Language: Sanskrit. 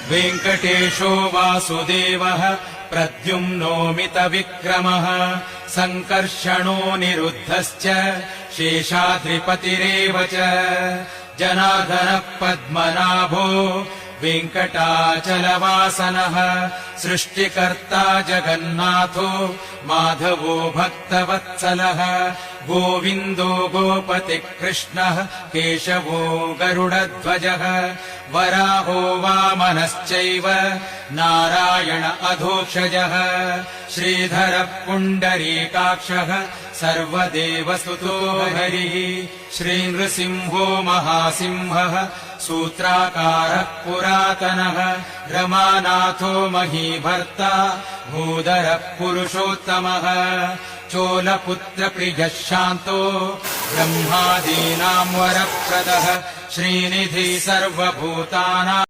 वेङ्कटेशो वासुदेवः प्रद्युम्नोमितविक्रमः सङ्कर्षणो निरुद्धश्च शेषाद्रिपतिरेव च जनार्दनः पद्मनाभो वेङ्कटाचलवासनः सृष्टिकर्ता जगन्नाथो माधवो भक्तवत्सलः गोविन्दो गोपतिः कृष्णः केशवो गरुडध्वजः वराहो वामनश्चैव नारायण अधोक्षजः श्रीधरः पुण्डरीकाक्षः सर्वदेवसुतो हरिः श्रीनृसिंहो महासिंहः सूत्राकारः पुरातनः रमानाथो महीभर्ता भूधरः पुरुषोत्तमः चोलपुत्रप्रियः शान्तो ब्रह्मादीनां वरप्रदः श्रीनिधिः सर्वभूतानां